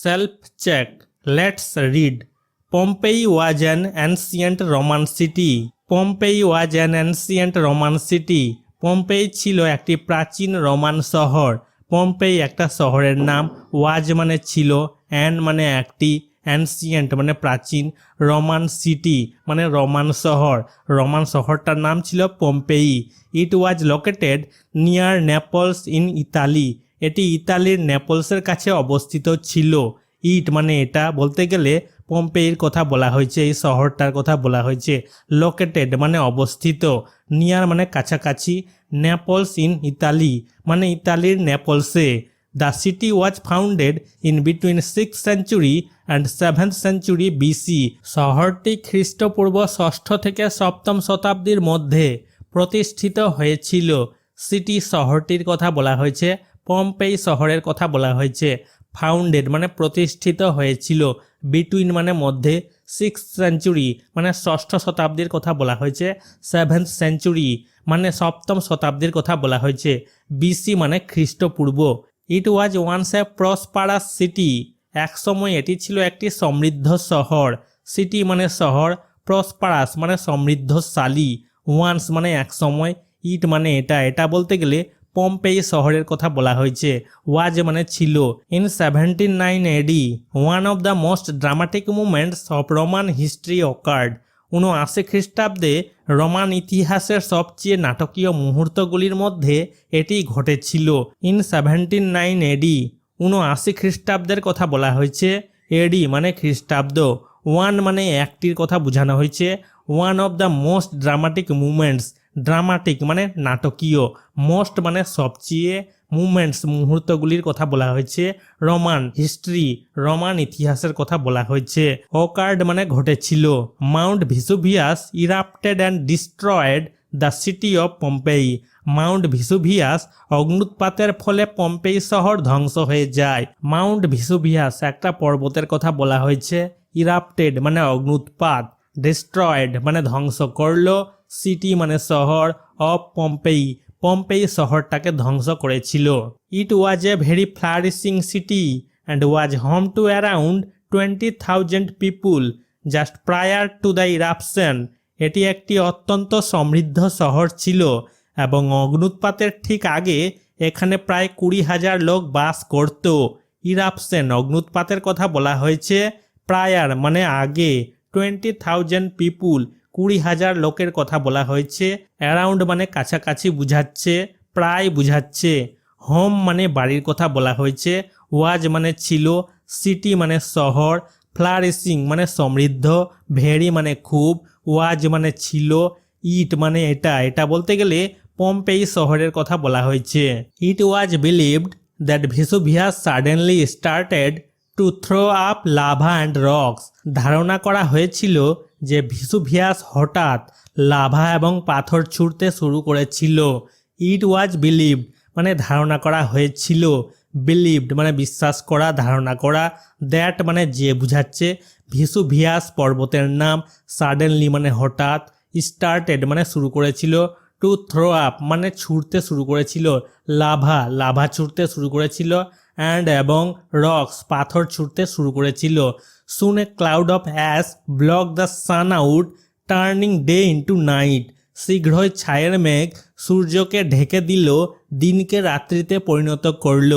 Self check. Let's read. Pompeii was an ancient Roman city. Pompeii was an ancient Roman city. Pompeii ছিল একটি প্রাচীন Roman শহর। Pompeii একটা শহরের নাম, ওয়াজ মানে ছিল, অ্যান্ড মানে একটি, অ্যানসিয়েন্ট মানে প্রাচীন, রোমান সিটি মানে রোমান শহর। রোমান শহরটার নাম ছিল Pompeii. It was located near Naples in Italy. এটি ইতালির নেপলসের কাছে অবস্থিত ছিল। ইট মানে এটা, বলতে গেলে পম্পেইর কথা বলা হয়েছে, এই শহরটার কথা বলা হয়েছে। লোকেটেড মানে অবস্থিত, নিয়ার মানে কাছাকাছি, নেপলস ইন ইতালি মানে ইতালির নেপলসে। The city was founded in between 6th century and 7th century BC। শহরটি খ্রিস্টপূর্ব 6ষ্ঠ থেকে 7ম শতাব্দীর মধ্যে প্রতিষ্ঠিত হয়েছিল। সিটি শহরটির কথা বলা হয়েছে, পম্পেই শহরের কথা বলা হয়েছে। ফাউন্ডেড মানে প্রতিষ্ঠিত হয়েছিল, বিটুইন মানে মধ্যে, 6th century মানে 6ষ্ঠ শতাব্দীর কথা বলা হয়েছে, 7th century মানে 7ম শতাব্দীর কথা বলা হয়েছে, বিসি মানে খ্রিস্টপূর্ব। It was once a prosperous city. এক সময় এটি ছিল একটি সমৃদ্ধ শহর। সিটি মানে শহর, প্রসপারাস মানে সমৃদ্ধশালী, ওয়ান্স মানে এক সময়, ইট মানে এটা, এটা বলতে গেলে পম্পেই শহরের কথা বলা হয়েছে। ওয়াজ মানে ছিল। In 79 AD one of the most dramatic movements of Roman history occurred. 79 খ্রিস্টাব্দে রোমান ইতিহাসের সবচেয়ে নাটকীয় মুহূর্তগুলির মধ্যে এটি ঘটেছিল। ইন 79 AD 79 খ্রিস্টাব্দের কথা বলা হয়েছে। এডি মানে খ্রিস্টাব্দ, ওয়ান মানে একটির কথা বোঝানো হয়েছে। One of the most dramatic movements, dramatic মানে নাটকীয়, মোস্ট মানে সবচেয়ে, মুভমেন্টস মুহূর্তগুলির কথা বলা হয়েছে। রোমান হিস্ট্রি রোমান ইতিহাসের কথা বলা হয়েছে। অকার্ড মানে ঘটেছিল। Mount Vesuvius erupted and destroyed the city of Pompeii. Mount Vesuvius অগ্নুৎপাতের ফলে পম্পেই শহর ধ্বংস হয়ে যায়। মাউন্ট ভিসুভিয়াস একটা পর্বতের কথা বলা হয়েছে। ইরাপ্টেড মানে অগ্নুৎপাত, ডিস্ট্রয়েড মানে ধ্বংস করলো, সিটি মানে শহর, অফ পম্পেই পম্পেই শহরটাকে ধ্বংস করেছিল। It was a very flourishing city and was home to around 20,000 people just prior to the eruption. এটি একটি অত্যন্ত সমৃদ্ধ শহর ছিল এবং অগ্নুৎপাতের ঠিক আগে এখানে প্রায় 20,000 লোক বাস করত। ইরাপশন অগ্নুৎপাতের কথা বলা হয়েছে, প্রায়ার মানে আগে, 20,000 পিপুল 20,000 লোকের কথা বলা হয়েছে। অ্যারাউন্ড মানে কাছাকাছি বুঝাচ্ছে, প্রায় বুঝাচ্ছে। হোম মানে বাড়ির কথা বলা হয়েছে। ওয়াজ মানে ছিল, সিটি মানে শহর, ফ্লারিশিং মানে সমৃদ্ধ, ভেরি মানে খুব, ওয়াজ মানে ছিল, ইট মানে এটা, এটা বলতে গেলে পম্পেই শহরের কথা বলা হয়েছে। It was believed that Vesuvius suddenly started to throw up lava and rocks. ধারণা করা হয়েছিল যে ভেসুভিয়াস হঠাৎ লাভা এবং পাথর ছুঁড়তে শুরু করেছিল। ইট ওয়াজ বিলিভড মানে ধারণা করা হয়েছিল, বিলিভড মানে বিশ্বাস করা, ধারণা করা, দ্যাট মানে যে বুঝাচ্ছে, ভেসুভিয়াস পর্বতের নাম, সাডেনলি মানে হঠাৎ, স্টার্টেড মানে শুরু করেছিল, টু থ্রো আপ মানে ছুঁড়তে শুরু করেছিল, লাভা লাভা ছুঁড়তে শুরু করেছিল, অ্যান্ড এবং রক্স পাথর ছুঁড়তে শুরু করেছিল। Soon a cloud of ash block the sun out turning day into night. শীঘ্রই ছায়ের মেঘ সূর্যকে ঢেকে দিল, দিনকে রাত্রিতে পরিণত করল।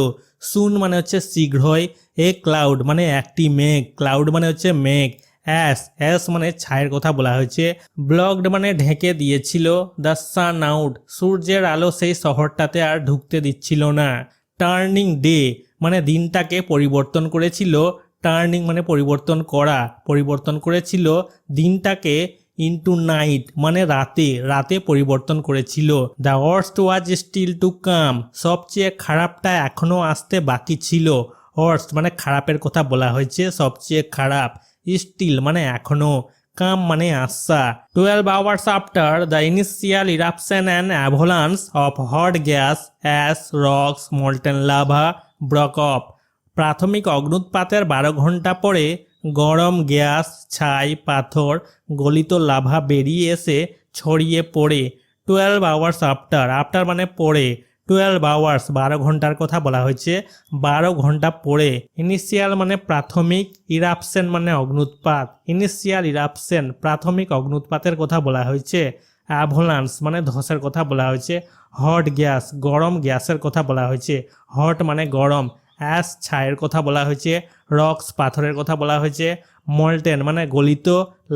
সুন মানে হচ্ছে শীঘ্রই, এ ক্লাউড মানে একটি মেঘ, ক্লাউড মানে হচ্ছে মেঘ, অ্যাশ অ্যাশ মানে ছায়ের কথা বলা হয়েছে, ব্লকড মানে ঢেকে দিয়েছিল, দ্য সান আউট সূর্যের আলো সেই শহরটাতে আর ঢুকতে দিচ্ছিল না। টার্নিং ডে মানে দিনটাকে পরিবর্তন করেছিল, টার্নিং মানে পরিবর্তন করা, পরিবর্তন করেছিল দিনটাকে, ইন্টু নাইট মানে রাতে, রাতে পরিবর্তন করেছিল। The worst was still to come, সবচেয়ে খারাপটা এখনও আসতে বাকি ছিল। ওয়ার্স্ট মানে খারাপের কথা বলা হয়েছে, সবচেয়ে খারাপ, স্টিল মানে এখনও, কাম মানে আসা। 12 hours after the initial eruption and avalanche of hot gas, ash, rocks, molten lava broke up। প্রাথমিক অগ্নুৎপাতের 12 ঘন্টা পরে গরম গ্যাস, ছাই, পাথর, গলিত লাভা বেরিয়ে এসে ছড়িয়ে পড়ে। 12 hours after, আফটার মানে পরে, 12 আওয়ার্স 12 ঘন্টার কথা বলা হয়েছে, 12 ঘন্টা পরে। ইনিশিয়াল মানে প্রাথমিক, ইরাপশন মানে অগ্নুৎপাত, ইনিশিয়াল ইরাপশন প্রাথমিক অগ্নুৎপাতের কথা বলা হয়েছে। অ্যাভালান্স মানে ধসের কথা বলা হয়েছে। হট গ্যাস গরম গ্যাসের কথা বলা হয়েছে, হট মানে গরম। অ্যাশ ছায়ের কথা বলা হয়েছে, রক্স পাথরের কথা বলা হয়েছে। মল্টেন মানে গলিত,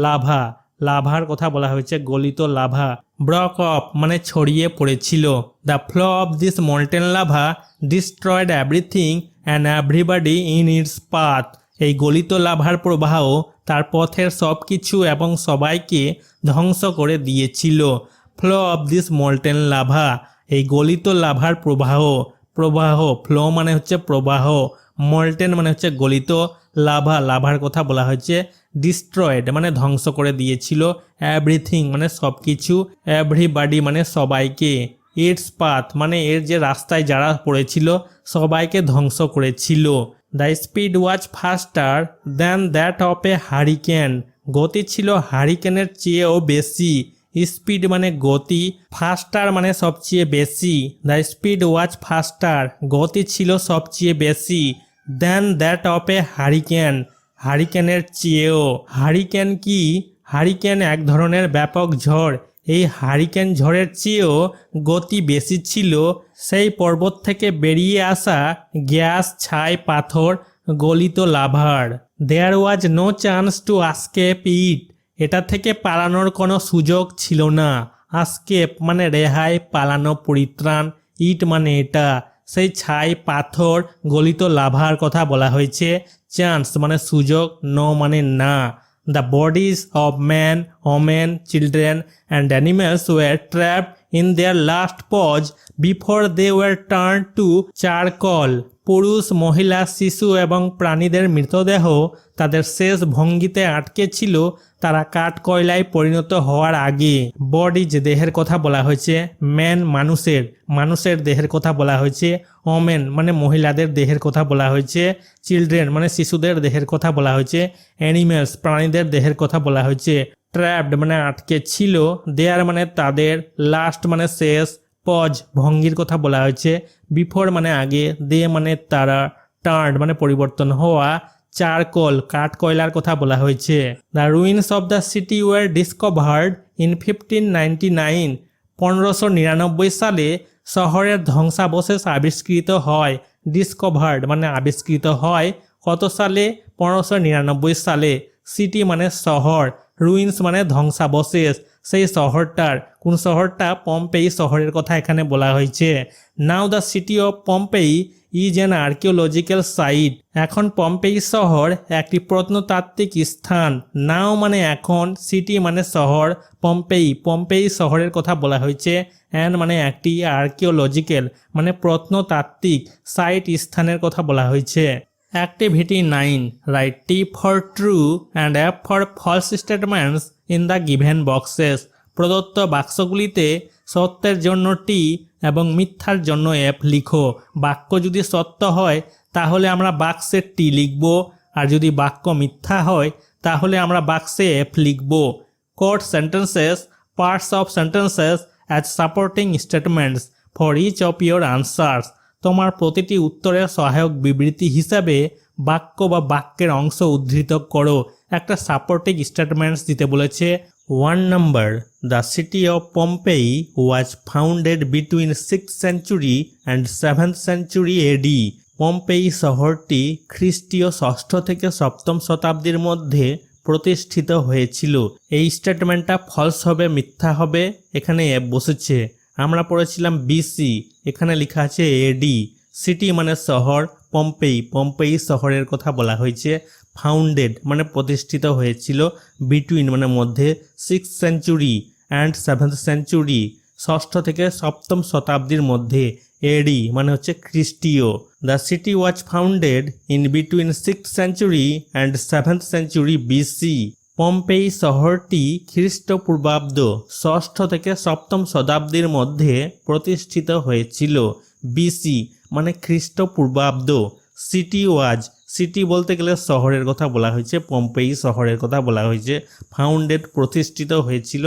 লাভা লাভার কথা বলা হয়েছে, গলিত লাভা। ব্রক অফ মানে ছড়িয়ে পড়েছিল। The flow of this molten lava destroyed everything and everybody in it's path. এই গলিত লাভার প্রবাহ তার পথের সব কিছু এবং সবাইকে ধ্বংস করে দিয়েছিল। Flow of this molten lava, এই গলিত লাভার প্রবাহ, প্রবাহ ফ্লো মানে হচ্ছে প্রবাহ, মল্টেন মানে হচ্ছে গলিত, লাভা লাভার কথা বলা হয়েছে। ডিস্ট্রয়েড মানে ধ্বংস করে দিয়েছিল, এভরিথিং মানে সব কিছু, এভরিবডি মানে সবাইকে, ইটস পাথ মানে এর যে রাস্তায় যারা পড়েছিল সবাইকে ধ্বংস করেছিল। The speed was ফাস্টার than that of a hurricane, গতি ছিল হারিকেনের চেয়েও বেশি। স্পিড মানে গতি, ফাস্টার মানে সবচেয়ে বেশি। দ্য স্পিড ওয়াজ ফাস্টার গতি ছিল সবচেয়ে বেশি। দেন দ্যাট অফ এ হারিকেন, হারিকেনের চেয়েও। হারিকেন কি? হারিকেন এক ধরনের ব্যাপক ঝড়। এই হারিকেন ঝড়ের চেয়েও গতি বেশি ছিল সেই পর্বত থেকে বেরিয়ে আসা গ্যাস, ছাই, পাথর, গলিত লাভার। There was no chance to escape it, এটা থেকে পালানোর কোনো সুযোগ ছিল না। আস্কেপ মানে রেহাই, পালানো, পরিত্রাণ। ইট মানে এটা, সেই ছাই, পাথর, গলিত লাভার কথা বলা হয়েছে। চান্স মানে সুযোগ, নো মানে না। The bodies of man, women, children and animals were trapped in their last pause before they were turn to charcoal. পুরুষ, মহিলা, শিশু এবং প্রাণীদের মৃতদেহ তাদের শেষ ভঙ্গিতে আটকে ছিল তারা কাঠ কয়লায় পরিণত হওয়ার আগে। বডিজ দেহের কথা বলা হয়েছে, ম্যান মানুষের, মানুষের দেহের কথা বলা হয়েছে। ওমেন মানে মহিলাদের দেহের কথা বলা হয়েছে। চিলড্রেন মানে শিশুদের দেহের কথা বলা হয়েছে। অ্যানিমেলস প্রাণীদের দেহের কথা বলা হয়েছে। ট্র্যাপড মানে আটকে ছিল। দেয়ার মানে তাদের, লাস্ট মানে শেষ, পজ ভঙ্গির কথা বলা হয়েছে। বিফোর মানে আগে, দে মানে তারা, টার্ন মানে পরিবর্তন হওয়া, চারকোল কাঠ কয়লার কথা বলা হয়েছে। The ruins of the city were discovered in 1599, 1599 সালে শহরের ধ্বংসাবশেষ আবিষ্কৃত হয়। ডিসকভার্ড মানে আবিষ্কৃত হয়। কত সালে? 1599 সালে। সিটি মানে শহর, রুইন্স মানে ধ্বংসাবশেষ। সেই শহরটার, কোন শহরটা? পম্পেই শহরের কথা এখানে বলা হয়েছে। Now the city of Pompeii is an archaeological site, এখন পম্পেই শহর একটি প্রত্নতাত্ত্বিক স্থান। নাও মানে এখন, সিটি মানে শহর, পম্পেই পম্পেই শহরের কথা বলা হয়েছে। অ্যান মানে একটি, আর্কিওলজিক্যাল মানে প্রত্নতাত্ত্বিক, সাইট স্থানের কথা বলা হয়েছে। Activity 9, write T for true and F for false statements in the given boxes. প্রদত্ত বাক্সগুলিতে সত্যের জন্য টি এবং মিথ্যার জন্য এফ লিখো। বাক্য যদি সত্য হয় তাহলে আমরা বাক্সে টি লিখব, আর যদি বাক্য মিথ্যা হয় তাহলে আমরা বাক্সে এফ লিখব। Quote sentences, parts of sentences as supporting statements for each of your answers. তোমার প্রতিটি উত্তরের সহায়ক বিবৃতি হিসাবে বাক্য বা বাক্যের অংশ উদ্ধৃত করো। একটা সাপোর্টিং স্টেটমেন্টস দিতে বলেছে। 1 number, the city of Pompeii was founded between 6th century and 7th century AD. Pompeii শহরটি খ্রিস্টীয় 6ষ্ঠ থেকে 7ম শতাব্দীর মধ্যে প্রতিষ্ঠিত হয়েছিল। এই স্টেটমেন্টটা ফলস হবে, মিথ্যা হবে, এখানে এফ বসেছে। আমরা পড়েছিলাম বিসি, এখানে লেখা আছে এডি। সিটি মানে শহর, পম্পেই পম্পেই শহরের কথা বলা হয়েছে। ফাউন্ডেড মানে প্রতিষ্ঠিত হয়েছিল, বিটুইন মানে মধ্যে, 6th century and 7th century 6ষ্ঠ থেকে 7ম শতাব্দীর মধ্যে। এডি মানে হচ্ছে খ্রিস্টীয়। The city was founded in between 6th century and 7th century BC. Pompeii শহরটি খ্রিস্টপূর্বাব্দ 6ষ্ঠ থেকে 7ম শতাব্দীর মধ্যে প্রতিষ্ঠিত হয়েছিল। বিসি মানে খ্রিস্টপূর্বাব্দ। সিটি ওয়াজ, সিটি বলতে গেলে শহরের কথা বলা হয়েছে, পম্পেই শহরের কথা বলা হয়েছে। ফাউন্ডেড প্রতিষ্ঠিত হয়েছিল,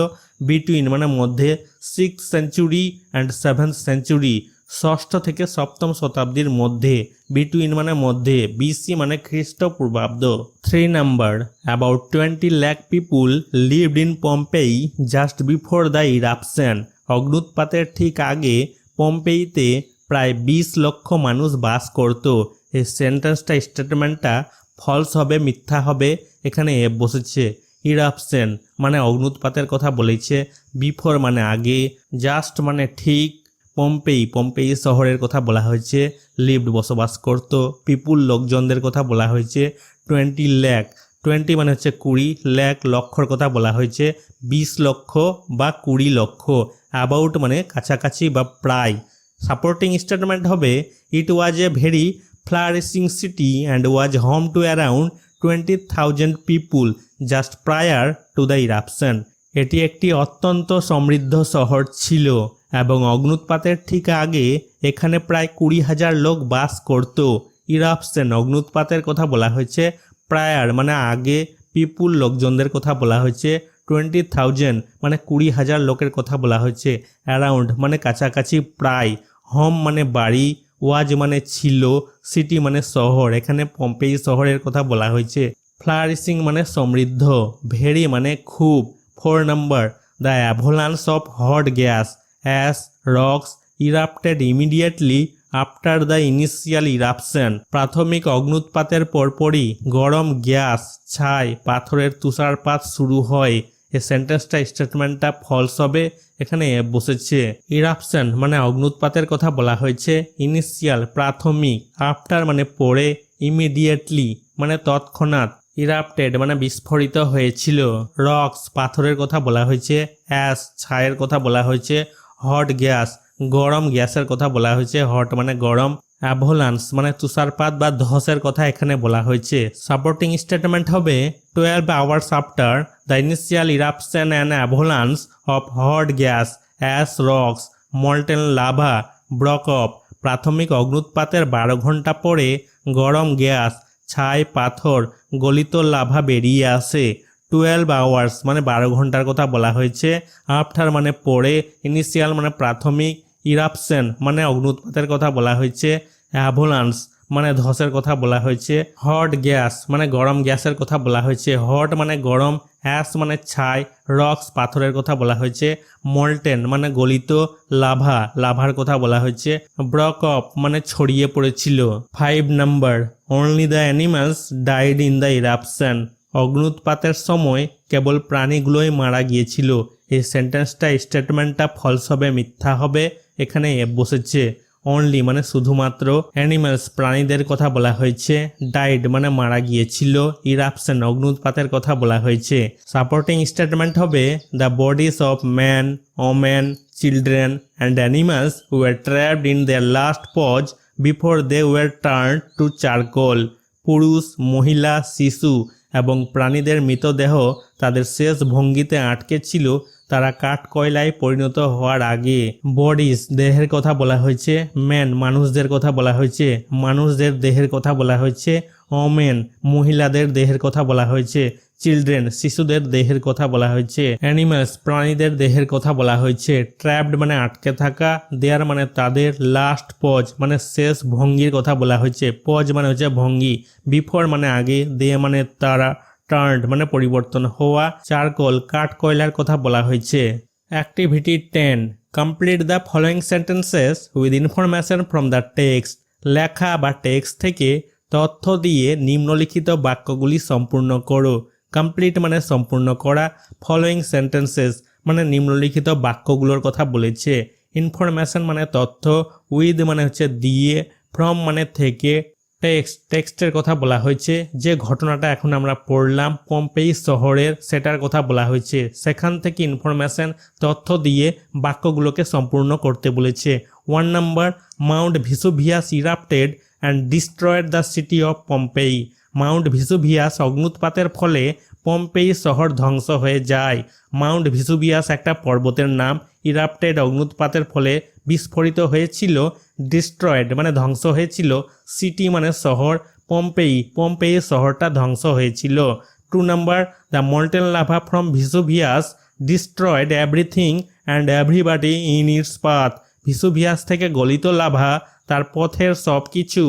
বিটুইন মানে মধ্যে, 6th century and 7th century ষষ্ঠ থেকে সপ্তম শতাব্দীর মধ্যে, বিটুইন মানে মধ্যে, বিসি মানে খ্রিস্টপূর্বাব্দ। 3 number, about 20 lakh people lived in Pompeii just before the eruption. অগ্নুৎপাতের ঠিক আগে পম্পেইতে প্রায় 20 লক্ষ মানুষ বাস করত। এই সেন্টেন্সটা স্টেটমেন্টটা ফলস হবে, মিথ্যা হবে, এখানে এ বসেছে। ইরাপশন মানে অগ্নুৎপাতের কথা বলেছে, বিফোর মানে আগে, জাস্ট মানে ঠিক, পম্পেই শহরের কথা বলা হয়েছে, লিভড বসবাস করত, পিপুল লোকজনদের কথা বলা হয়েছে, 20 লাখ, 20 মানে হচ্ছে 20, লাখ লক্ষর কথা বলা হয়েছে, 20 লক্ষ বা 20 লক্ষ, অ্যাবাউট মানে কাছাকাছি বা প্রায়। সাপোর্টিং স্টেটমেন্ট হবে it was a very flourishing city and was home to around 20,000 people just prior to the eruption. এটি একটি অত্যন্ত সমৃদ্ধ শহর ছিল এবং অগ্নুৎপাতের ঠিক আগে এখানে প্রায় 20,000 লোক বাস করত। ইরাপশন অগ্নুৎপাতের কথা বলা হয়েছে, প্রায়ার মানে আগে, পিপুল লোকজনদের কথা বলা হয়েছে, 20,000 মানে 20,000 লোকের কথা বলা হয়েছে, অ্যারাউন্ড মানে কাছাকাছি, প্রায়, হোম মানে বাড়ি, ওয়াজ মানে ছিল, সিটি মানে শহর, এখানে পম্পেই শহরের কথা বলা হয়েছে, ফ্লারিশিং মানে সমৃদ্ধ, ভেরি মানে খুব। 4 number, the avalanche of hot gas ash rocks erupted immediately after the initial eruption. প্রাথমিক অগ্নুৎপাতের পরপরই গরম গ্যাস, ছাই, পাথরের তুষারপাত শুরু হয়। এই সেন্টেন্সটা স্টেটমেন্টটা ফলস হবে, এখানে বসেছে। ইরাপশন মানে অগ্নুৎপাতের কথা বলা হয়েছে, ইনিশিয়াল প্রাথমিক, আফটার মানে পরে, ইমিডিয়েটলি মানে তৎক্ষণাৎ, ইরাপ্টেড মানে বিস্ফোরিত হয়েছিল, রক্স পাথরের কথা বলা হয়েছে, অ্যাশ ছায়ের কথা বলা হয়েছে, হট গ্যাস গরম গ্যাসের কথা বলা হয়েছে, হট মানে গরম, অ্যাভালান্স মানে তুষারপাত বা ধসের কথা এখানে বলা হয়েছে। সাপোর্টিং স্টেটমেন্ট হবে 12 hours after the initial eruption and avalanche of hot gas ash rocks molten lava Brock of. প্রাথমিক অগ্নুৎপাতের 12 ঘন্টা পরে গরম গ্যাস, ছাই, পাথর, গলিত লাভা বেরিয়ে আসে। 12 আওয়ার্স মানে 12 ঘন্টার কথা বলা হয়েছে, আফটার মানে পরে, ইনিশিয়াল মানে প্রাথমিক, ইরাপশন মানে অগ্নুৎপাতের কথা বলা হয়েছে, অ্যাভালান্স মানে ধসের কথা বলা হয়েছে, হট গ্যাস মানে গরম গ্যাসের কথা বলা হয়েছে, হট মানে গরম, অ্যাশ মানে ছাই, রক্স পাথরের কথা বলা হয়েছে, মল্টেন মানে গলিত, লাভার কথা বলা হয়েছে, ব্রক অফ মানে ছড়িয়ে পড়েছিল। 5 number, only the animals died in the eruption. অগ্নুৎপাতের সময় কেবল প্রাণীগুলোই মারা গিয়েছিল। এই সেন্টেন্সটা স্টেটমেন্টটা ফলস হবে, মিথ্যা হবে, এখানে বসেছে। অনলি মানে শুধুমাত্র, অ্যানিমালস প্রাণীদের কথা বলা হয়েছে, ডাইড মানে মারা গিয়েছিল, ইরাপশন অগ্নুৎপাতের কথা বলা হয়েছে। সাপোর্টিং স্টেটমেন্ট হবে the bodies of man, women, children and animals were trapped in their last pause before they were turn to charcoal. পুরুষ, মহিলা, শিশু এবং প্রাণীদের মৃতদেহ তাদের শেষ ভঙ্গিতে আটকে ছিল তারা কাঠ কয়লায় পরিণত হওয়ার আগে। বডিজ দেহের কথা বলা হয়েছে, ম্যান মানুষদের কথা বলা হয়েছে, মানুষদের দেহের কথা বলা হয়েছে, ওমেন মহিলাদের দেহের কথা বলা হয়েছে, চিলড্রেন শিশুদের দেহের কথা বলা হয়েছে, অ্যানিমালস প্রাণীদের দেহের কথা বলা হয়েছে, ট্র্যাপড মানে আটকে থাকা, দেয়ার মানে তাদের, লাস্ট পজ মানে শেষ ভঙ্গির কথা বলা হয়েছে, পজ মানে হচ্ছে ভঙ্গি, বিফোর মানে আগে, দে মানে তারা, টার্নড মানে পরিবর্তন হওয়া, চারকোল কাঠ কয়লার কথা বলা হয়েছে। Activity 10, complete the following sentences with information from the text. লেখা বা টেক্সট থেকে তথ্য দিয়ে নিম্নলিখিত বাক্যগুলি সম্পূর্ণ করো। কমপ্লিট মানে সম্পূর্ণ করা, ফলোয়িং সেন্টেন্সেস মানে নিম্নলিখিত বাক্যগুলোর কথা বলেছে, ইনফরমেশন মানে তথ্য, উইথ মানে হচ্ছে দিয়ে, ফ্রম মানে থেকে, টেক্সটের কথা বলা হয়েছে, যে ঘটনাটা এখন আমরা পড়লাম পম্পেই শহরের সেটার কথা বলা হয়েছে, সেখান থেকে ইনফরমেশন তথ্য দিয়ে বাক্যগুলোকে সম্পূর্ণ করতে বলেছে। 1 number, Mount Vesuvius erupted and destroyed the city of Pompeii. Mount Vesuvius অগ্নুৎপাতের ফলে পম্পেই শহর ধ্বংস হয়ে যায়। মাউন্ট ভিসুভিয়াস একটা পর্বতের নাম, ইরাপ্টেড অগ্নুৎপাতের ফলে বিস্ফোরিত হয়েছিল, ডিস্ট্রয়েড মানে ধ্বংস হয়েছিল, সিটি মানে শহর, পম্পেই শহরটা ধ্বংস হয়েছিল। 2 number, the molten lava from Vesuvius destroyed everything and everybody in it's path. Vesuvius থেকে গলিত লাভা তার পথের সব কিছু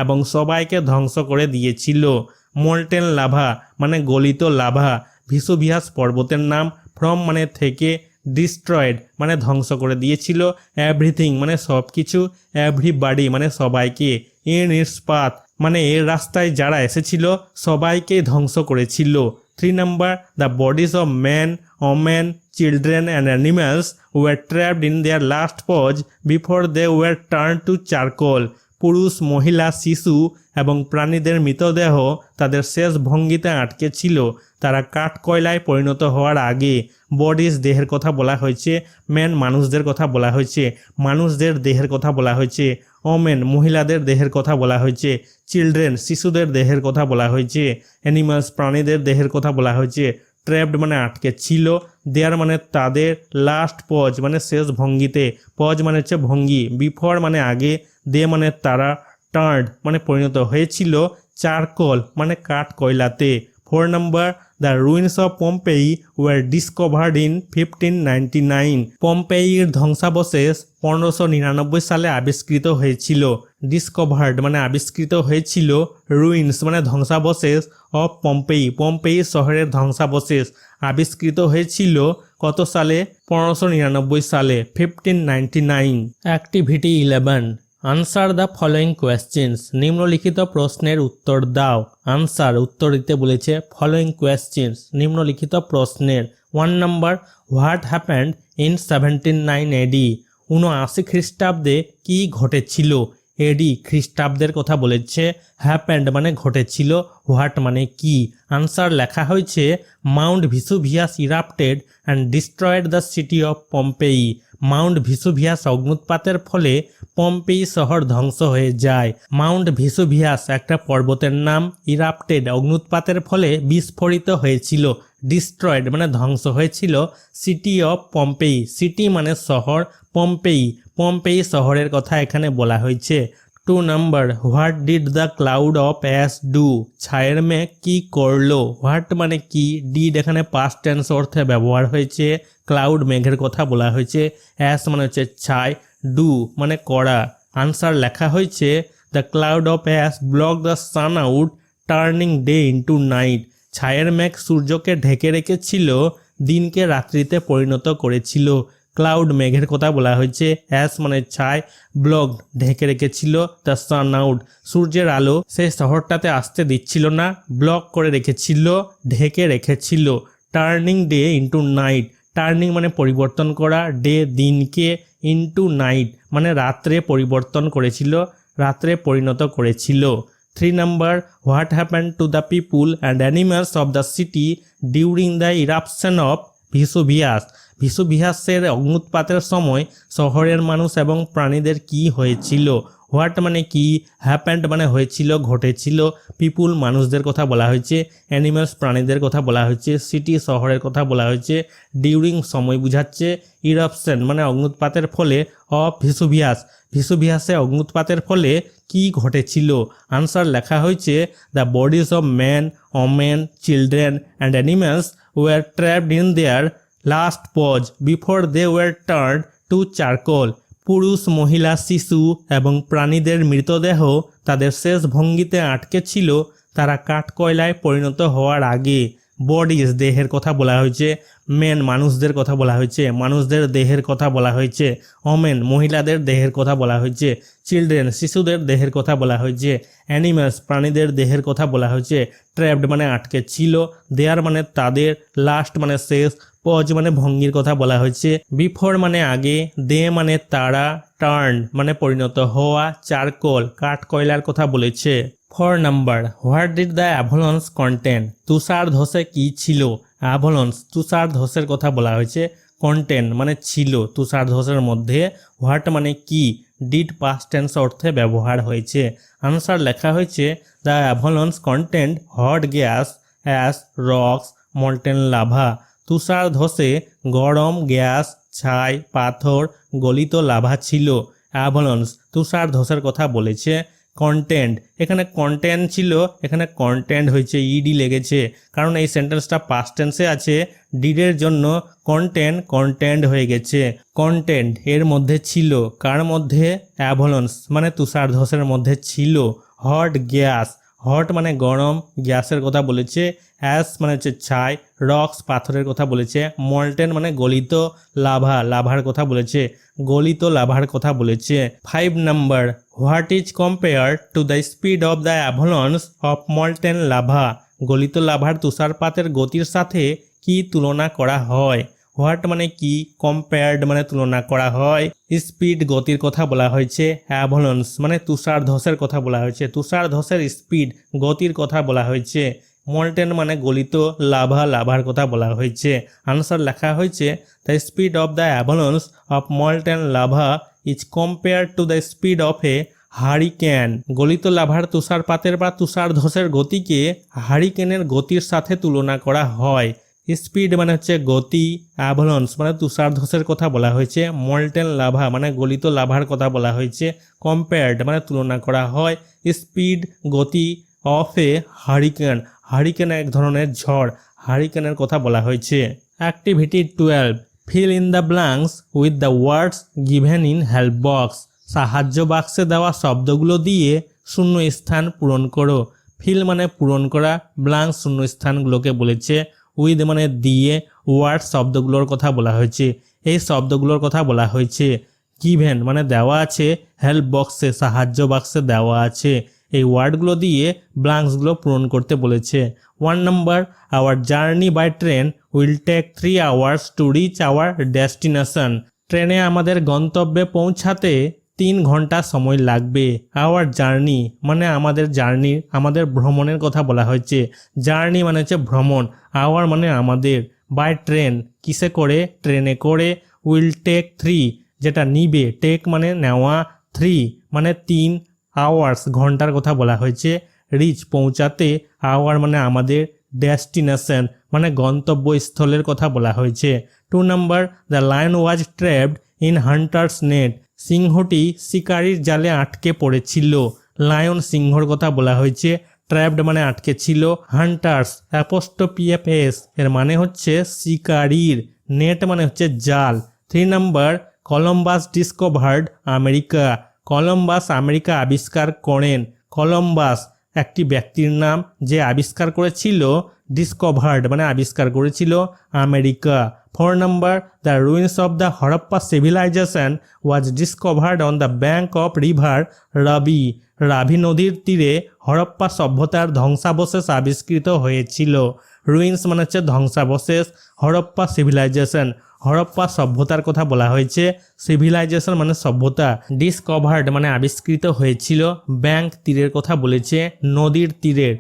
এবং সবাইকে ধ্বংস করে দিয়েছিল। মোল্টেন লাভা মানে গলিত লাভা, ভিসুভিয়াস পর্বতের নাম। ফ্রম মানে থেকে, ডিস্ট্রয়েড মানে ধ্বংস করে দিয়েছিল, এভরিথিং মানে সব কিছু, এভরিবাডি মানে সবাইকে, ইন ইটস পাথ মানে এর রাস্তায় যারা এসেছিল সবাইকে ধ্বংস করেছিল। 3 number, the bodies of man, women, children and animals were trapped in their last pause before they were turn to charcoal. পুরুষ, মহিলা, শিশু এবং প্রাণীদের মৃতদেহ তাদের শেষ ভঙ্গিতে আটকে ছিল তারা কাঠ কয়লায় পরিণত হওয়ার আগে। বডিজ দেহের কথা বলা হয়েছে, ম্যান মানুষদের কথা বলা হয়েছে, মানুষদের দেহের কথা বলা হয়েছে, ওমেন মহিলাদের দেহের কথা বলা হয়েছে, চিলড্রেন শিশুদের দেহের কথা বলা হয়েছে, অ্যানিমালস প্রাণীদের দেহের কথা বলা হয়েছে। ট্র্যাপড মানে আটকে ছিল, দেয়ার মানে তাদের, লাস্ট পজ মানে শেষ ভঙ্গিতে, পজ মানে হচ্ছে ভঙ্গি, বিফোর মানে আগে, দে মানে তারা, টার্ড মানে পরিণত হয়েছিল, চারকোল মানে কাঠ কয়লাতে। 4 number, the ruins of Pompeii were discovered in 1599। পম্পেইয়ের ধ্বংসাবশেষ 1599 সালে আবিষ্কৃত হয়েছিল। ডিসকভার্ড মানে আবিষ্কৃত হয়েছিল, রুইন্স মানে ধ্বংসাবশেষ, অফ পম্পেই পম্পেই শহরের ধ্বংসাবশেষ আবিষ্কৃত হয়েছিল কত সালে? 1599 সালে, 1599। Activity 11, answer the following questions. নিম্নলিখিত প্রশ্নের উত্তর দাও। আনসার উত্তর দিতে বলেছে, ফলোয়িং কোয়েশ্চেন্স নিম্নলিখিত প্রশ্নের। 1 নাম্বার, হোয়াট হ্যাপেন্ড ইন 79 এডি। 79 খ্রিস্টাব্দে কি ঘটেছিল? এডি খ্রিস্টাব্দের কথা বলেছে, হ্যাপেন্ড মানে ঘটেছিল, হোয়াট মানে কি। আনসার লেখা হয়েছে, Mount Vesuvius erupted and destroyed the city of Pompeii. Mount Vesuvius অগ্নুৎপাতের ফলে পম্পেই শহর ধ্বংস হয়ে যায়। মাউন্ট ভিসুভিয়াস একটা পর্বতের নাম, ইরাপ্টেড অগ্নুৎপাতের ফলে বিস্ফোরিত হয়েছিল, ডিস্ট্রয়েড মানে ধ্বংস হয়েছিল, সিটি অফ পম্পেই সিটি মানে শহর, পম্পেই পম্পেই শহরের কথা এখানে বলা হয়েছে। 2 number, what did the cloud of ash do. ছায়ের মেঘ কি করলো? হোয়াট মানে কি, ডিড এখানে পাস্ট টেন্স অর্থে ব্যবহার হয়েছে, ক্লাউড মেঘের কথা বলা হয়েছে, অ্যাশ মানে হচ্ছে ছাই, ডু মানে করা। আনসার লেখা হয়েছে, the cloud of ash block the sun out turning day into night. ছায়ের মেঘ সূর্যকে ঢেকে রেখেছিল, দিনকে রাত্রিতে পরিণত করেছিল। ক্লাউড মেঘের কথা বলা হয়েছে, অ্যাশ মানে ছাই, ব্লক ঢেকে রেখেছিল, দ্য সান আউট সূর্যের আলো সেই শহরটাতে আসতে দিচ্ছিল না, ব্লক করে রেখেছিল, ঢেকে রেখেছিল। Turning day into night, turning মানে পরিবর্তন করা, ডে দিনকে, ইন্টু নাইট মানে রাত্রে পরিবর্তন করেছিল, রাত্রে পরিণত করেছিল। 3 number, what happened to the people and animals of the city during the eruption of Vesuvius. ভিসুভিয়াসের অগ্নুৎপাতের সময় শহরের মানুষ এবং প্রাণীদের কি হয়েছিল? হোয়াট মানে কি, হ্যাপেন্ড মানে হয়েছিল, ঘটেছিল, পিপুল মানুষদের কথা বলা হয়েছে, অ্যানিমালস প্রাণীদের কথা বলা হয়েছে, সিটি শহরের কথা বলা হয়েছে, ডিউরিং সময় বুঝাচ্ছে, ইরাপশন মানে অগ্নুৎপাতের ফলে, অফ ভিসুভিয়াস ভিসুভিয়াসে অগ্নুৎপাতের ফলে কি ঘটেছিল। আনসার লেখা হয়েছে, the bodies of man, women, children and animals were trapped in their last pause before they were turned to charcoal. পুরুষ, মহিলা, শিশু এবং প্রাণীদের মৃতদেহ তাদের শেষ ভঙ্গিতে আটকে ছিল তারা কাঠ কয়লায় পরিণত হওয়ার আগে। বডিজ দেহের কথা বলা হয়েছে, মেন মানুষদের কথা বলা হয়েছে, মানুষদের দেহের কথা বলা হয়েছে, ওমেন মহিলাদের দেহের কথা বলা হয়েছে, চিলড্রেন শিশুদের দেহের কথা বলা হয়েছে, অ্যানিমালস প্রাণীদের দেহের কথা বলা হয়েছে, ট্র্যাপড মানে আটকে ছিল, দেয়ার মানে তাদের, লাস্ট মানে শেষ, পজ মানে ভঙ্গির কথা বলা হয়েছে, বিফোর মানে আগে, দে মানে তারা, টার্ন মানে পরিণত হওয়া, চারকোল কাঠ কয়লার কথা বলেছে। 4 number, what did the avalanche contain. তুষার ধসে কি ছিল? অ্যাভালান্স তুষার ধসের কথা বলা হয়েছে, কন্টেন মানে ছিল তুষার ধসের মধ্যে, হোয়াট মানে কি, ডিড পাস্ট টেন্স অর্থে ব্যবহার হয়েছে। আনসার লেখা হয়েছে, the avalanche content hot gas ash rocks molten lava. তুষার ধসে গরম গ্যাস, ছাই, পাথর, গলিত লাভা ছিল। অ্যাভালান্স তুষার ধসের কথা বলেছে, কন্টেন্ট, এখানে কন্টেন্ট ছিল, এখানে কন্টেন্ট হয়েছে ইডি লেগেছে, কারণ এই সেন্টেন্সটা পাস্ট টেন্সে আছে, ডিডের জন্য কন্টেন্ট হয়ে গেছে। কন্টেন্ট এর মধ্যে ছিল, কার মধ্যে? অ্যাভলন্স মানে তুষার ধসের মধ্যে ছিল। হট গ্যাস, হট মানে গরম, গ্যাসের কথা বলেছে। অ্যাশ মানে হচ্ছে ছাই, রক্স পাথরের কথা বলেছে। মল্টেন মানে গলিত, লাভার কথা বলেছে, গলিত লাভার কথা বলেছে। 5 number, what is compare to the speed of the avalanche of molten lava, গলিত লাভার তুষারপাতের গতির সাথে কি তুলনা করা হয়? হোয়াট মানে কি, কম্পেয়ার্ড মানে তুলনা করা হয়, স্পিড গতির কথা বলা হয়েছে, অ্যাভলন্স মানে তুষার ধসের কথা বলা হয়েছে, তুষার ধসের স্পিড গতির কথা বলা হয়েছে। মল্টেন মানে গলিত, লাভার কথা বলা হয়েছে। আনসার লেখা হয়েছে the speed of the avalanche of molten lava is compare to the speed of a hurricane, গলিত লাভার তুষারপাতের বা তুষার ধসের গতিকে হারিকেনের গতির সাথে তুলনা করা হয়। স্পিড মানে হচ্ছে গতি, অ্যাভলন্স মানে তুষার ধসের কথা বলা হয়েছে, মল্টেন লাভা মানে গলিত লাভার কথা বলা হয়েছে, কম্পেয়ার্ড মানে তুলনা করা হয়, স্পিড গতি, অফ এ হারিকেন, হারিকেন এক ধরনের ঝড়, হারিকেনের কথা বলা হয়েছে। Activity 12, fill in the blanks with the words given in help box, সাহায্য বাক্সে দেওয়া শব্দগুলো দিয়ে শূন্য স্থান পূরণ করো। ফিল মানে পূরণ করা, ব্ল্যাঙ্ক শূন্য স্থানগুলোকে বলেছে, উইথ মানে দিয়ে, ওয়ার্ড শব্দগুলোর কথা বলা হয়েছে, এই শব্দগুলোর কথা বলা হয়েছে। গিভেন মানে দেওয়া আছে, হেল্প বক্সে সাহায্য বাক্সে দেওয়া আছে, এই ওয়ার্ডগুলো দিয়ে ব্ল্যাঙ্কসগুলো পূরণ করতে বলেছে। 1 number, our journey by train will take 3 hours to reach our destination, ট্রেনে আমাদের গন্তব্যে পৌঁছাতে 3 ঘন্টা সময় লাগবে। আওয়ার জার্নি মানে আমাদের ভ্রমণের কথা বলা হয়েছে, জার্নি মানে হচ্ছে ভ্রমণ, আওয়ার মানে আমাদের, বাই ট্রেন কিসে করে? ট্রেনে করে, উইল টেক 3 যেটা নিবে, টেক মানে নেওয়া, 3 মানে 3, আওয়ার্স ঘন্টার কথা বলা হয়েছে, রিচ পৌঁছাতে, আওয়ার মানে আমাদের, ডেস্টিনেশন মানে গন্তব্যস্থলের কথা বলা হয়েছে। 2 number, the lion was trapped in hunters net, সিংহটি শিকারীর জালে আটকে পড়েছিল, লায়ন সিংহর কথা বলা হয়েছে, ট্র্যাপড মানে আটকে ছিল, হান্টার্স অ্যাপোস্ট্রোপিএফএস এর মানে হচ্ছে শিকারীর, নেট মানে হচ্ছে জাল। 3 number, Columbus discovered America, Columbus America আবিষ্কার করেন, কলম্বাস একটি ব্যক্তির নাম যে আবিষ্কার করেছিল, ডিসকভার্ড মানে আবিষ্কার করেছিল America. 4 number, the ruins of the Harappa civilization was discovered on the bank of river Ravi, Ravi নদীর তীরে হরপ্পা সভ্যতার ধ্বংসাবশেষ আবিষ্কৃত হয়েছিল। রুইন্স মানে হচ্ছে ধ্বংসাবশেষ, হরপ্পা সিভিলাইজেশন হরপ্পা সভ্যতার কথা বলা হয়েছে, সিভিলাইজেশন মানে সভ্যতা, ডিসকভার্ড মানে আবিষ্কৃত হয়েছিল, ব্যাঙ্ক তীরের কথা বলেছে, নদীর তীরের,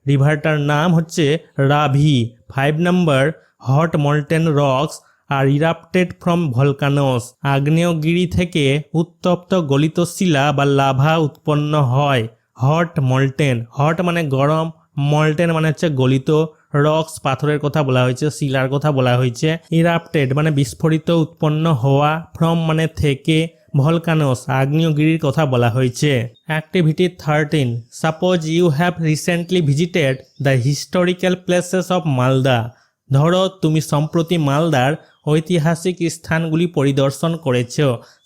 রিভারটার নাম হচ্ছে Ravi. 5 number, hot molten rocks are erupted from volcanoes, আগ্নেয়গিরি থেকে উত্তপ্ত গলিত শিলা বা লাভা উৎপন্ন হয়। হট মল্টেন, হট মানে গরম, মল্টেন মানে হচ্ছে গলিত, রক্স পাথরের কথা বলা হয়েছে, শিলার কথা বলা হয়েছে, ইরাপ্টেড মানে বিস্ফোরিত উৎপন্ন হওয়া, ফ্রম মানে থেকে, ভলকানোস আগ্নেয়গিরির কথা বলা হয়েছে। Activity 13, suppose you have recently visited the historical places of Malda, ধরো তুমি সম্প্রতি মালদার ঐতিহাসিক স্থানগুলি পরিদর্শন করেছ।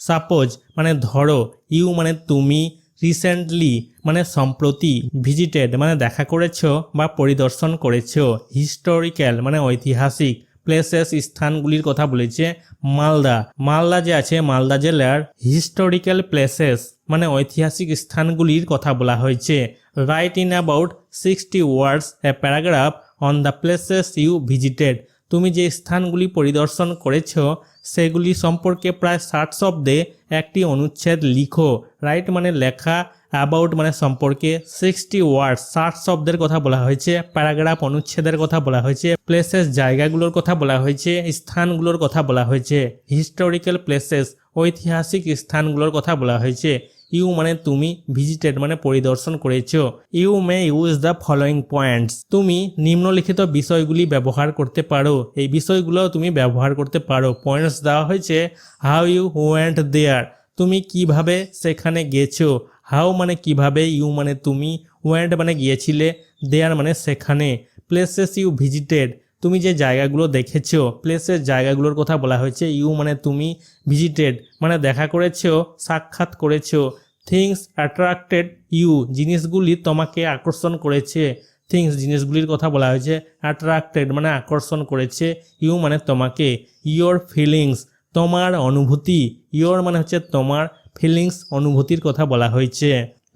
সাপোজ মানে ধরো, ইউ মানে তুমি, রিসেন্টলি মানে সম্প্রতি, ভিজিটেড মানে দেখা করেছো বা পরিদর্শন করেছো, হিস্টোরিক্যাল মানে ঐতিহাসিক, প্লেসেস স্থানগুলির কথা বলেছে। মালদা যে আছে, মালদা জেলার হিস্টোরিক্যাল প্লেসেস মানে ঐতিহাসিক স্থানগুলির কথা বলা হয়েছে। Write in about 60 words a paragraph on the places you visited, তুমি যে স্থানগুলি পরিদর্শন করেছো সেগুলি সম্পর্কে প্রায় 60 শব্দে একটি অনুচ্ছেদ লিখো। রাইট মানে লেখা, অ্যাবাউট মানে সম্পর্কে, 60 ওয়ার্ডস 60 শব্দের কথা বলা হয়েছে, প্যারাগ্রাফ অনুচ্ছেদের কথা বলা হয়েছে, প্লেসেস জায়গাগুলোর কথা বলা হয়েছে, স্থানগুলোর কথা বলা হয়েছে, হিস্টোরিক্যাল প্লেসেস ঐতিহাসিক স্থানগুলোর কথা বলা হয়েছে। ইউ মানে তুমি, ভিজিটেড মানে পরিদর্শন করেছো। You may use the following points, তুমি নিম্নলিখিত বিষয়গুলি ব্যবহার করতে পারো, এই বিষয়গুলো তুমি ব্যবহার করতে পারো। পয়েন্টস দেওয়া হয়েছে, হাউ ইউ ওয়েন্ট দেয়ার, তুমি কিভাবে সেখানে গেছো, হাউ মানে কিভাবে, ইউ মানে তুমি, ওয়েন্ট মানে গিয়েছিলে, দেয়ার মানে সেখানে, প্লেসেস ইউ ভিজিটেড তুমি যে জায়গাগুলো দেখেছো, প্লেসের জায়গাগুলোর কথা বলা হয়েছে, ইউ মানে তুমি, ভিজিটেড মানে দেখা করেছো, সাক্ষাৎ করেছো, থিংস অ্যাট্রাক্টেড ইউ জিনিসগুলি তোমাকে আকর্ষণ করেছে, থিংস জিনিসগুলির কথা বলা হয়েছে, অ্যাট্রাক্টেড মানে আকর্ষণ করেছে, ইউ মানে তোমাকে, ইয়োর ফিলিংস তোমার অনুভূতি, ইয়োর মানে হচ্ছে তোমার, ফিলিংস অনুভূতির কথা বলা হয়েছে।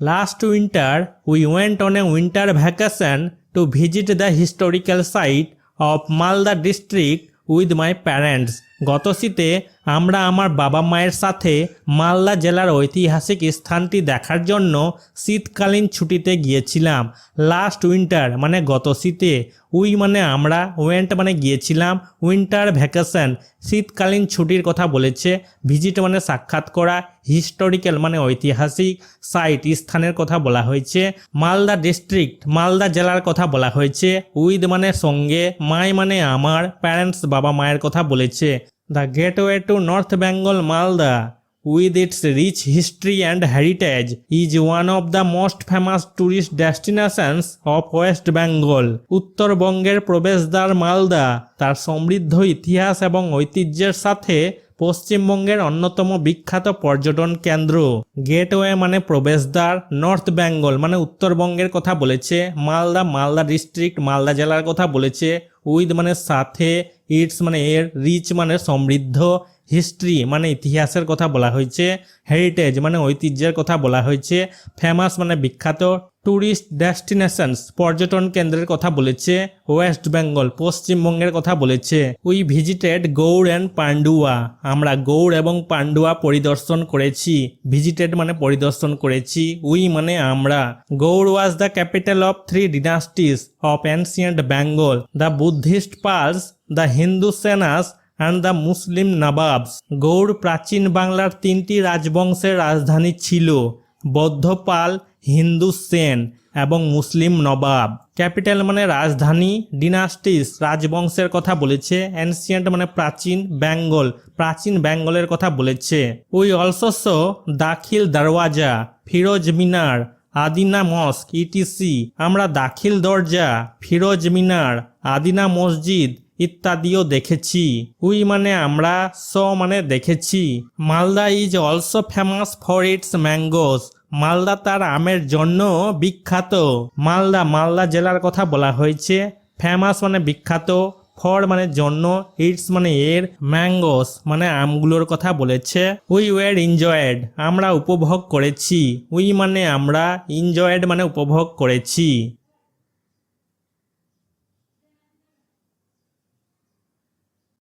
Last winter we went on a winter vacation to visit the historical site of Malda district with my parents গত শীতে আমরা আমার বাবা মায়ের সাথে মালদা জেলার ঐতিহাসিক স্থানটি দেখার জন্য শীতকালীন ছুটিতে গিয়েছিলাম। লাস্ট উইন্টার মানে গত শীতে, উই মানে আমরা, ওয়েন্ট মানে গিয়েছিলাম, উইন্টার ভ্যাকেশন শীতকালীন ছুটির কথা বলেছে, ভিজিট মানে সাক্ষাৎ করা, হিস্টোরিক্যাল মানে ঐতিহাসিক, সাইট স্থানের কথা বলা হয়েছে, মালদা ডিস্ট্রিক্ট মালদা জেলার কথা বলা হয়েছে, উইথ মানে সঙ্গে, মাই মানে আমার, প্যারেন্টস বাবা মায়ের কথা বলেছে। The gateway to north Bengal Malda with its rich history and heritage is one of the most famous tourist destinations of West Bengal. উত্তরবঙ্গের প্রবেশদ্বার মালদা তার সমৃদ্ধ ইতিহাস এবং ঐতিহ্যের সাথে পশ্চিমবঙ্গের অন্যতম বিখ্যাত পর্যটন কেন্দ্র। গেটওয়ে মানে প্রবেশদ্বার, নর্থ বেঙ্গল মানে উত্তরবঙ্গের কথা বলেছে, মালদা ডিস্ট্রিক্ট মালদা জেলার কথা বলেছে, উইথ মানে সাথে, ইটস মানে এর, রিচ মানে সমৃদ্ধ, হিস্ট্রি মানে ইতিহাসের কথা বলা হয়েছে, হেরিটেজ মানে ঐতিহ্যের কথা বলা হয়েছে, ফেমাস মানে বিখ্যাত, ট্যুরিস্ট ডেস্টিনেশনস পর্যটন কেন্দ্রের কথা বলেছে, ওয়েস্ট বেঙ্গল পশ্চিমবঙ্গের কথা বলেছে। We visited Gaur and Pandua আমরা গৌড় এবং পান্ডুয়া পরিদর্শন করেছি, ভিজিটেড মানে পরিদর্শন করেছি, উই মানে আমরা। Gaur was the capital of 3 dynasties of ancient Bengal, the Buddhist Palas, the Hindu Senas and the Muslim Nawabs. গৌড় প্রাচীন বাংলার 3টি রাজবংশের রাজধানী ছিল, বৌদ্ধপাল, হিন্দু সেন এবং মুসলিম নবাব। ক্যাপিটাল মানে রাজধানী, ডিনাস্টিস রাজবংশের কথা বলেছে, অ্যানসিয়েন্ট মানে প্রাচীন, বেঙ্গল প্রাচীন বেঙ্গলের কথা বলেছে। উই অলসো শো দাখিল দরওয়াজা, ফিরোজ মিনার, আদিনা মস্ক ইটিসি আমরা দাখিল দরজা, ফিরোজ মিনার, আদিনা মসজিদ ইত্যাদিও দেখেছি। উই মানে আমরা, সো মানে দেখেছি। Malda is also famous for its mangoes Malda তার আমের জন্য বিখ্যাত। মালদা জেলার কথা বলা হয়েছে, ফেমাস মানে বিখ্যাত, ফর মানে জন্য, ইটস মানে এর, ম্যাঙ্গোস মানে আমগুলোর কথা বলেছে। উই ওয়ার এনজয়েড আমরা উপভোগ করেছি, উই মানে আমরা, এনজয়েড মানে উপভোগ করেছি।